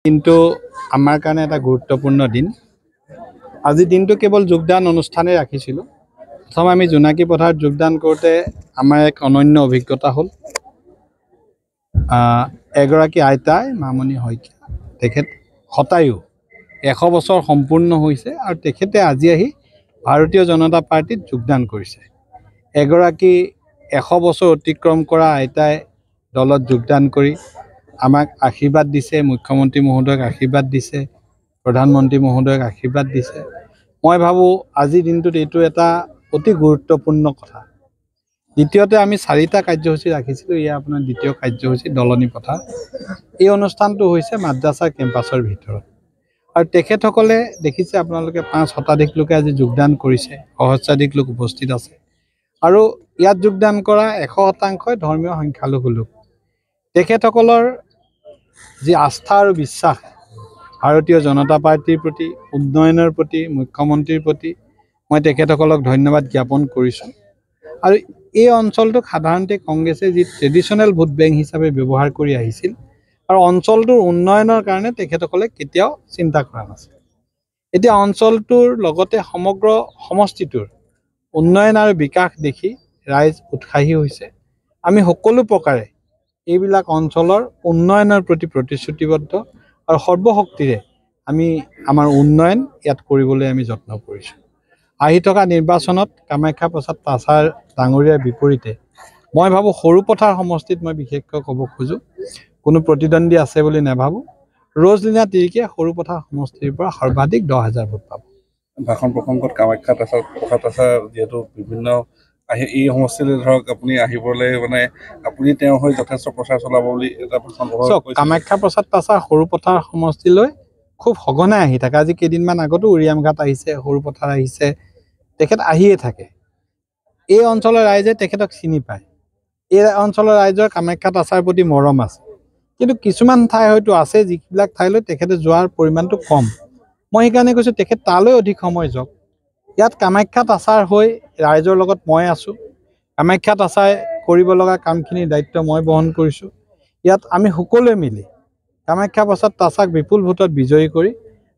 কিন্তু আমাৰ কাৰণে এটা গুৰুত্বপূৰ্ণ দিন। আজি দিনটো কেৱল যোগদান অনুষ্ঠানে ৰাখিছিলোঁ। প্ৰথম আমি জোনাকী পথাৰত যোগদান কৰোঁতে আমাৰ এক অনন্য অভিজ্ঞতা হ'ল। এগৰাকী আইতাই মামণি শইকীয়া, তেখেত শতায়ু 100 বছৰ সম্পূৰ্ণ হৈছে আৰু তেখেতে আজি আহি ভাৰতীয় জনতা পাৰ্টিত যোগদান কৰিছে। এগৰাকী 100 বছৰ অতিক্ৰম কৰা আইতাই দলত যোগদান কৰি আমাক আশীৰ্বাদ দিছে, মুখ্যমন্ত্ৰী মহোদয়ক আশীৰ্বাদ দিছে, প্ৰধানমন্ত্ৰী মহোদয়ক আশীৰ্বাদ দিছে। মই ভাবোঁ আজিৰ দিনটোত এইটো এটা অতি গুৰুত্বপূৰ্ণ কথা। দ্বিতীয়তে আমি 4টা কাৰ্যসূচী ৰাখিছিলোঁ। এয়া আপোনাৰ দ্বিতীয় কাৰ্যসূচী দলনি পথাৰ। এই অনুষ্ঠানটো হৈছে মাদ্ৰাছা কেম্পাছৰ ভিতৰত আৰু তেখেতসকলে দেখিছে আপোনালোকে 5 শতাধিক লোকে আজি যোগদান কৰিছে, সহস্ৰাধিক লোক উপস্থিত আছে আৰু ইয়াত যোগদান কৰা 100% ধৰ্মীয় সংখ্যালঘু লোক। তেখেতসকলৰ যি আস্থা আৰু বিশ্বাস ভাৰতীয় জনতা পাৰ্টিৰ প্ৰতি, উন্নয়নৰ প্ৰতি, মুখ্যমন্ত্ৰীৰ প্ৰতি, মই তেখেতসকলক ধন্যবাদ জ্ঞাপন কৰিছোঁ। আৰু এই অঞ্চলটোক সাধাৰণতে কংগ্ৰেছে যি ট্ৰেডিশ্যনেল ভোট বেংক হিচাপে ব্যৱহাৰ কৰি আহিছিল আৰু অঞ্চলটোৰ উন্নয়নৰ কাৰণে তেখেতসকলে কেতিয়াও চিন্তা কৰা নাছিল। এতিয়া অঞ্চলটোৰ লগতে সমগ্ৰ সমষ্টিটোৰ উন্নয়ন আৰু বিকাশ দেখি ৰাইজ উৎসাহী হৈছে। আমি সকলো প্ৰকাৰে এইবিলাক অঞ্চলৰ উন্নয়নৰ প্ৰতি প্ৰতিশ্ৰুতিবদ্ধ আৰু সৰ্বশক্তিৰে আমি আমাৰ উন্নয়ন ইয়াত কৰিবলৈ আমি যত্ন কৰিছোঁ। আহি থকা নিৰ্বাচনত কামাখ্যা প্ৰসাদ তাছাৰ ডাঙৰীয়াৰ বিপৰীতে মই ভাবোঁ সৰুপথাৰ সমষ্টিত মই বিশেষকৈ ক'ব খোজোঁ, কোনো প্ৰতিদ্বন্দ্বী আছে বুলি নাভাবোঁ। ৰজলীনা তিৰ্কীয়ে সৰুপথাৰ সমষ্টিৰ পৰা সৰ্বাধিক 10,000 ভোট পাব। ভাষণ প্ৰসংগত কামাখ্যা প্ৰসাদ তাছাৰ যিহেতু বিভিন্ন এই সমষ্টিলৈ ধৰক আপুনি আহিবলৈ মানে আপুনি তেওঁৰ হৈ যথেষ্ট প্ৰচাৰ চলাব বুলি এটা ভাষণ কামাখ্যা প্ৰসাদ তাছাৰ সৰুপথাৰ সমষ্টিলৈ খুব সঘনাই আহি থাকে। আজি কেইদিনমান আগতো উৰিয়াম ঘাট আহিছে, সৰুপথাৰ আহিছে, তেখেত আহিয়ে থাকে। এই অঞ্চলৰ ৰাইজে তেখেতক চিনি পায়। এই অঞ্চলৰ ৰাইজৰ কামাখ্যা তাছাৰ প্ৰতি মৰম আছে, কিন্তু কিছুমান ঠাই হয়তো আছে যিবিলাক ঠাইলৈ তেখেতে যোৱাৰ পৰিমাণটো কম। মই সেইকাৰণে কৈছোঁ তেখেত তালৈ অধিক সময় যাওক। ইয়াত কামাখ্যা তাছাৰ হৈ ৰাইজৰ লগত মই আছোঁ। কামাখ্যা তাছাই কৰিব লগা কামখিনিৰ দায়িত্ব মই বহন কৰিছোঁ। ইয়াত আমি সকলোৱে মিলি কামাখ্যা প্ৰসাদ তাছাক বিপুল ভোটত বিজয়ী কৰি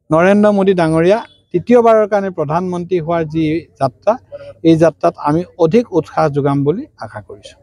নৰেন্দ্ৰ মোদী ডাঙৰীয়া তৃতীয়বাৰৰ কাৰণে প্ৰধানমন্ত্ৰী হোৱাৰ যি যাত্ৰা, এই যাত্ৰাত আমি অধিক উৎসাহ যোগাম বুলি আশা কৰিছোঁ।